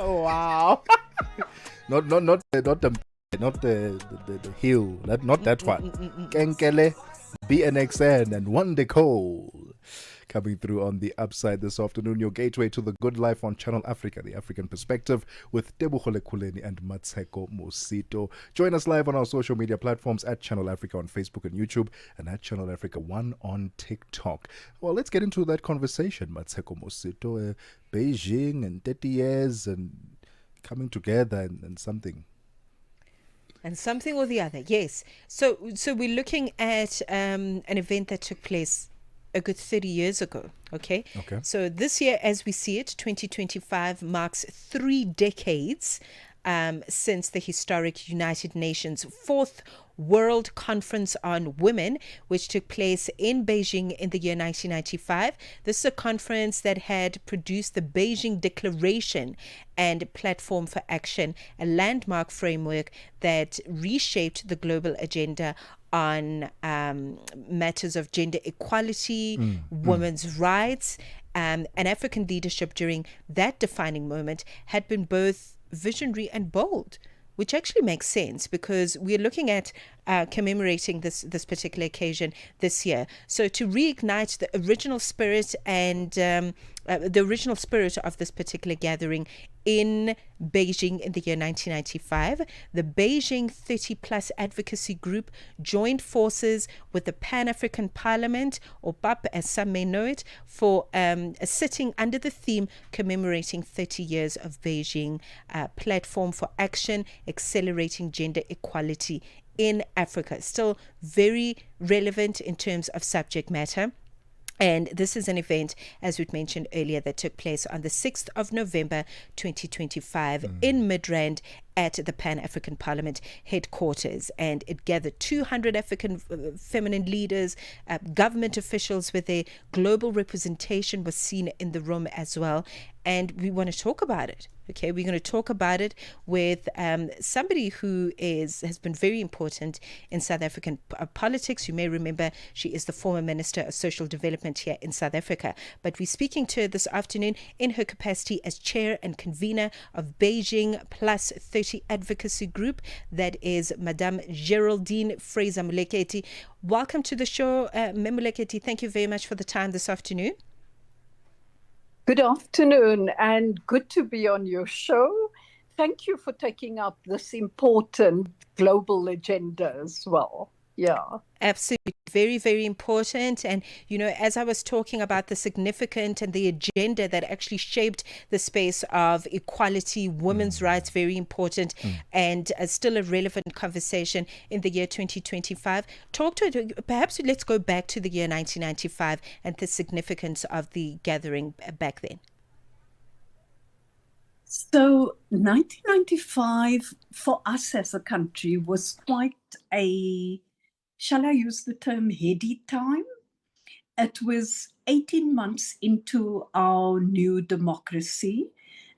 Oh, wow. not the hill. Not that one. Kenkele, BNXN, and One Decole. Coming through on the upside this afternoon, your gateway to the good life on Channel Africa, the African perspective, with Tebogo, Lekhuleni and Mmatsheko Mosito. Join us live on our social media platforms at Channel Africa on Facebook and YouTube, and at Channel Africa 1 on TikTok. Well, let's get into that conversation, Mmatsheko Mosito. Beijing and 30 years and coming together and something. And something or the other, yes. So we're looking at an event that took place a good 30 years ago. Okay. So this year, as we see it, 2025 marks 3 decades since the historic United Nations Fourth World Conference on Women, which took place in Beijing in the year 1995. This is a conference that had produced the Beijing Declaration and Platform for Action, a landmark framework that reshaped the global agenda on matters of gender equality, women's rights, and African leadership during that defining moment had been both visionary and bold, which actually makes sense because we're looking at commemorating this particular occasion this year. So to reignite the original spirit and the original spirit of this particular gathering in Beijing in the year 1995, the Beijing 30 Plus Advocacy Group joined forces with the Pan-African Parliament, or PAP as some may know it, for a sitting under the theme commemorating 30 years of Beijing Platform for Action, Accelerating Gender Equality in Africa. Still very relevant in terms of subject matter. And this is an event, as we'd mentioned earlier, that took place on the 6th of November 2025 in Midrand at the Pan-African Parliament headquarters. And it gathered 200 African feminine leaders, government officials with their global representation was seen in the room as well. And we want to talk about it. Okay, we're going to talk about it with somebody who has been very important in South African politics. You may remember she is the former Minister of Social Development here in South Africa. But we're speaking to her this afternoon in her capacity as chair and convener of Beijing Plus 30 Advocacy Group. That is Madame Geraldine Fraser-Moleketi. Welcome to the show, Mmatsheko. Thank you very much for the time this afternoon. Good afternoon, and good to be on your show. Thank you for taking up this important global agenda as well. Yeah. Absolutely. Very, very important. And, you know, as I was talking about the significant and the agenda that actually shaped the space of equality, women's rights, very important, and still a relevant conversation in the year 2025. Perhaps let's go back to the year 1995 and the significance of the gathering back then. So 1995 for us as a country was quite a, shall I use the term, heady time? It was 18 months into our new democracy.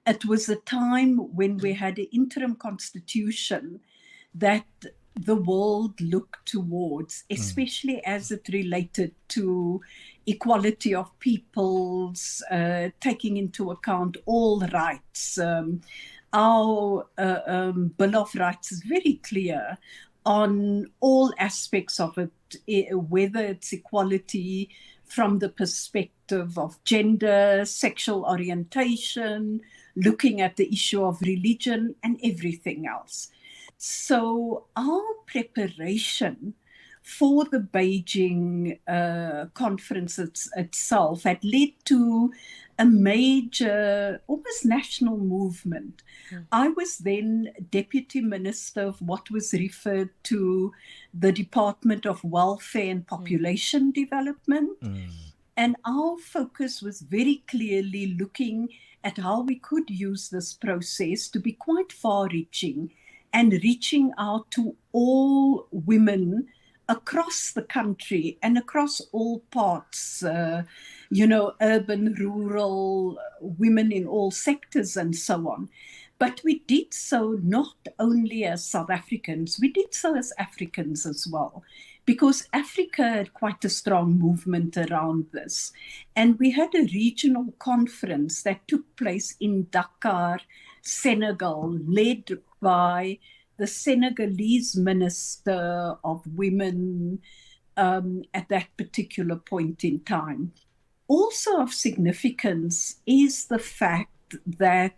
It was a time when we had an interim constitution that the world looked towards, especially as it related to equality of peoples, taking into account all rights. Our Bill of Rights is very clear on all aspects of it, whether it's equality from the perspective of gender, sexual orientation, looking at the issue of religion and everything else. So our preparation for the Beijing conference itself had led to a major, almost national movement. I was then Deputy Minister of what was referred to the Department of Welfare and Population Development. And our focus was very clearly looking at how we could use this process to be quite far-reaching and reaching out to all women across the country and across all parts, urban, rural, women in all sectors and so on. But we did so not only as South Africans, we did so as Africans as well, because Africa had quite a strong movement around this. And we had a regional conference that took place in Dakar, Senegal, led by the Senegalese Minister of Women at that particular point in time. Also of significance is the fact that,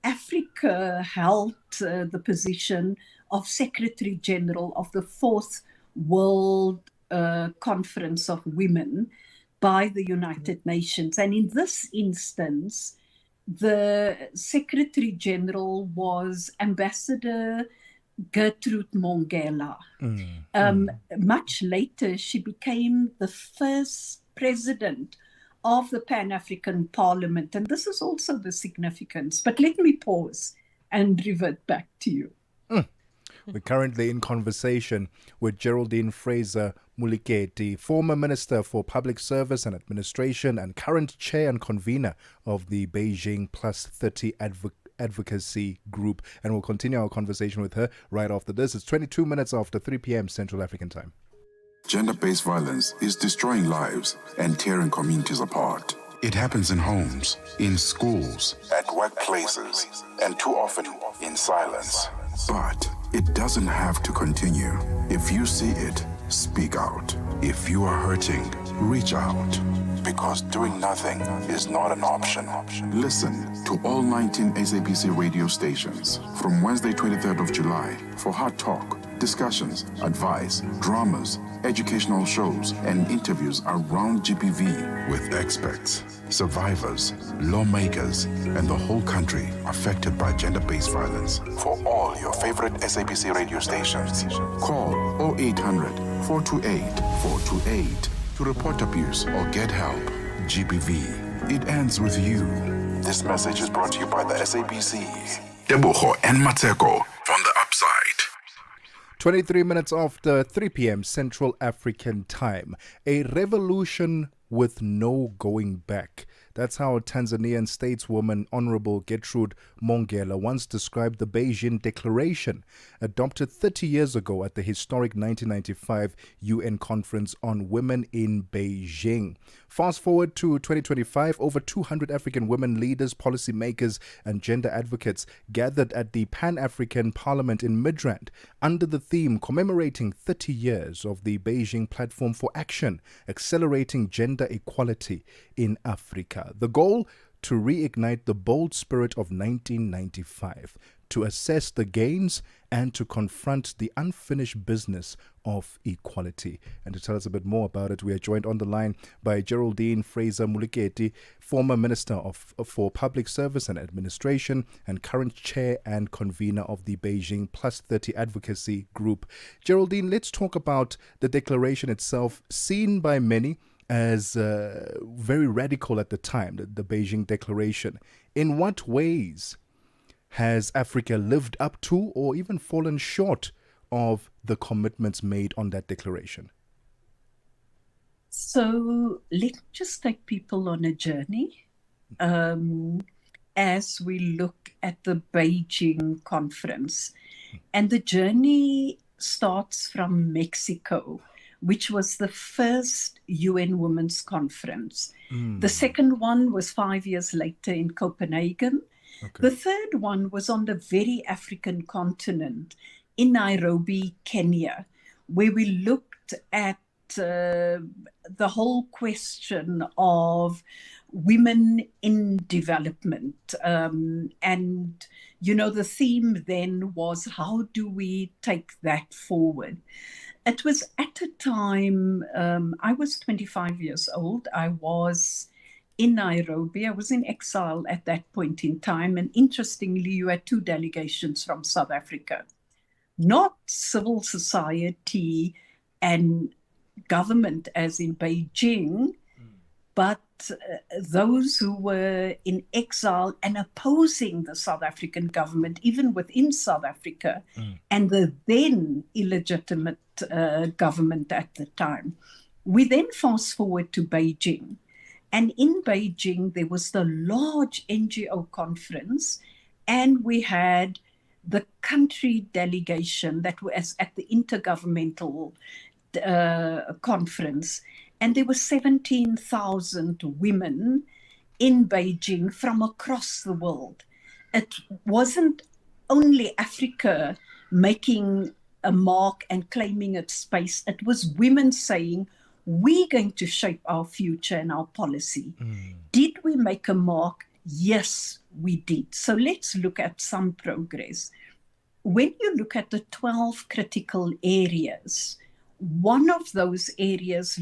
Africa held the position of Secretary General of the Fourth World Conference of Women by the United Nations. And in this instance, the Secretary General was Ambassador Gertrude Mongella. Much later, she became the first president of the Pan-African Parliament. And this is also the significance. But let me pause and revert back to you. We're currently in conversation with Geraldine Fraser-Moleketi, former Minister for Public Service and Administration and current chair and convener of the Beijing Plus 30 Advocacy Group. And we'll continue our conversation with her right after this. It's 22 minutes after 3 p.m. Central African Time. Gender-based violence is destroying lives and tearing communities apart. It happens in homes, in schools, at workplaces, and too often in silence. But it doesn't have to continue. If you see it, speak out. If you are hurting, reach out. Because doing nothing is not an option. Listen to all 19 SABC radio stations from Wednesday, 23rd of July for hard talk, discussions, advice, dramas, educational shows, and interviews around GBV with experts, survivors, lawmakers, and the whole country affected by gender-based violence. For all your favorite SABC radio stations, call 0800 428 428 to report abuse or get help. GBV, it ends with you. This message is brought to you by the SABC. Tebogo and Mmatsheko from the upside. 23 minutes after 3 p.m. Central African Time. A revolution with no going back. That's how Tanzanian stateswoman Honorable Gertrude Mongella once described the Beijing Declaration, adopted 30 years ago at the historic 1995 UN Conference on Women in Beijing. Fast forward to 2025, over 200 African women leaders, policymakers, and gender advocates gathered at the Pan-African Parliament in Midrand under the theme commemorating 30 years of the Beijing Platform for Action, accelerating gender equality in Africa. The goal, to reignite the bold spirit of 1995, to assess the gains and to confront the unfinished business of equality. And to tell us a bit more about it, we are joined on the line by Geraldine Fraser-Moleketi, former Minister for Public Service and Administration and current chair and convener of the Beijing Plus 30 Advocacy Group. Geraldine, let's talk about the declaration itself, seen by many as very radical at the time, the Beijing Declaration. In what ways has Africa lived up to or even fallen short of the commitments made on that declaration? So let's just take people on a journey as we look at the Beijing conference. And the journey starts from Mexico, which was the first UN Women's Conference. The second one was 5 years later in Copenhagen. Okay. The third one was on the very African continent in Nairobi, Kenya, where we looked at the whole question of women in development. And, the theme then was, how do we take that forward? It was at a time, I was 25 years old. I was in Nairobi. I was in exile at that point in time. And interestingly, you had two delegations from South Africa, not civil society and government as in Beijing, but those who were in exile and opposing the South African government, even within South Africa, and the then illegitimate government at the time. We then fast forward to Beijing. And in Beijing, there was the large NGO conference, and we had the country delegation that was at the intergovernmental conference. And there were 17,000 women in Beijing from across the world. It wasn't only Africa making a mark and claiming its space. It was women saying, we're going to shape our future and our policy. Did we make a mark? Yes, we did. So let's look at some progress. When you look at the 12 critical areas, one of those areas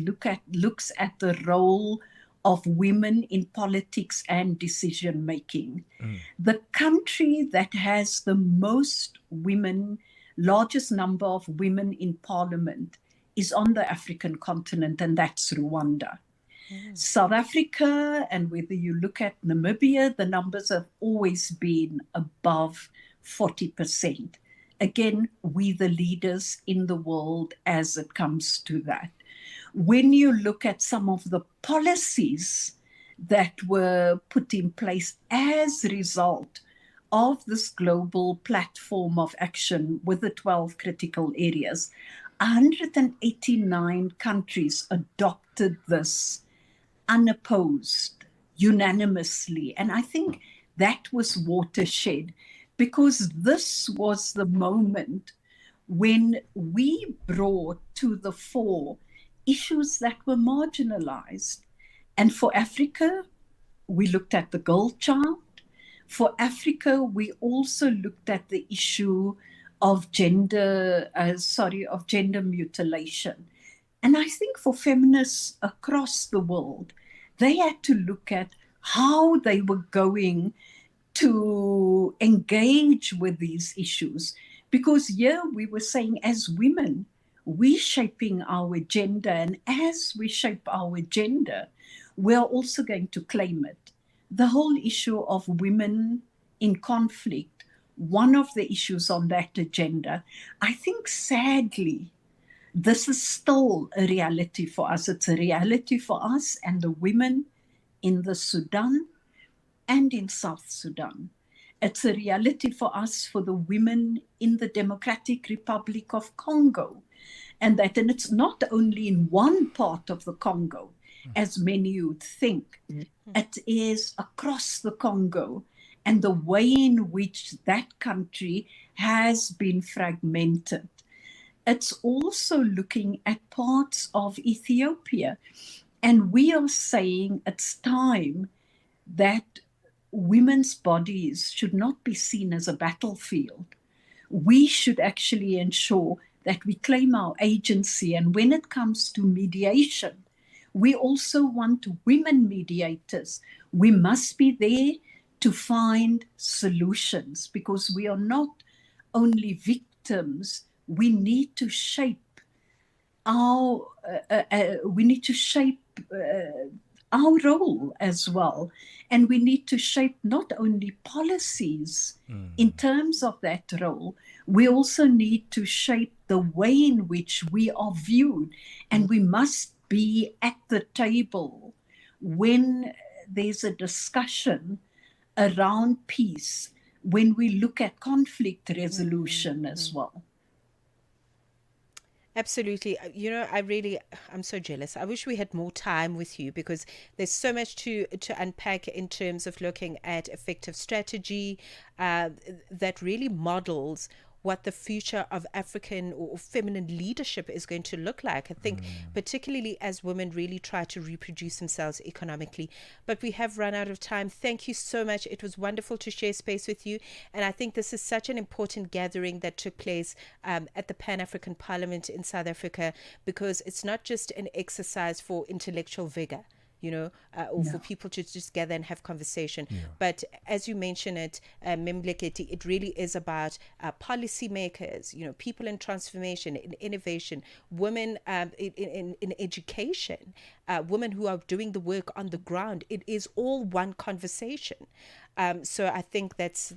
looks at the role of women in politics and decision making. The country that has the most women, largest number of women in parliament is on the African continent, and that's Rwanda. South Africa, and whether you look at Namibia, the numbers have always been above 40%. Again, we the leaders in the world as it comes to that. When you look at some of the policies that were put in place as a result of this global platform of action with the 12 critical areas, 189 countries adopted this unopposed, unanimously. And I think that was watershed, because this was the moment when we brought to the fore issues that were marginalized. And for Africa, we looked at the girl child. For Africa, we also looked at the issue of gender mutilation. And I think for feminists across the world, they had to look at how they were going to engage with these issues. Because here we were saying, as women, we're shaping our gender, and as we shape our gender, we're also going to claim it. The whole issue of women in conflict, one of the issues on that agenda, I think sadly, this is still a reality for us. It's a reality for us and the women in the Sudan and in South Sudan. It's a reality for us, for the women in the Democratic Republic of Congo. And it's not only in one part of the Congo, as many would think. It is across the Congo, and the way in which that country has been fragmented. It's also looking at parts of Ethiopia. And we are saying it's time that women's bodies should not be seen as a battlefield. We should actually ensure that we claim our agency. And when it comes to mediation, we also want women mediators. We must be there to find solutions, because we are not only victims. We need to shape our our role as well, and we need to shape not only policies in terms of that role. We also need to shape the way in which we are viewed, and we must be at the table when there's a discussion around peace, when we look at conflict resolution as well. Absolutely. You know, I'm so jealous. I wish we had more time with you, because there's so much to unpack in terms of looking at effective strategy that really models what the future of African or feminine leadership is going to look like. I think particularly as women really try to reproduce themselves economically. But we have run out of time. Thank you so much. It was wonderful to share space with you. And I think this is such an important gathering that took place at the Pan-African Parliament in South Africa, because it's not just an exercise for intellectual vigor, you know, or for people to just gather and have conversation. But as you mentioned it, Mmatsheko, it really is about policymakers, you know, people in transformation, in innovation, women in education, women who are doing the work on the ground. It is all one conversation. So I think that's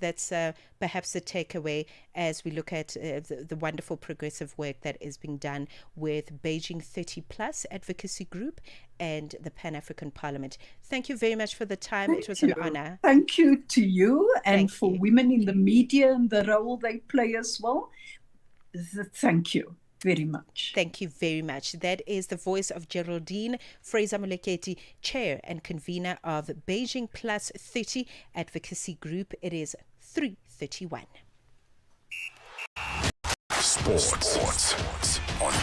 perhaps the takeaway as we look at the wonderful progressive work that is being done with Beijing 30 Plus Advocacy Group and the Pan-African Parliament. Thank you very much for the time. It was an honor. Thank you to you, and for women in the media and the role they play as well. Thank you. very much. Thank you very much. That is the voice of Geraldine Fraser-Moleketi, Chair and Convenor of Beijing Plus 30 Advocacy Group. It is 3:31. Sports on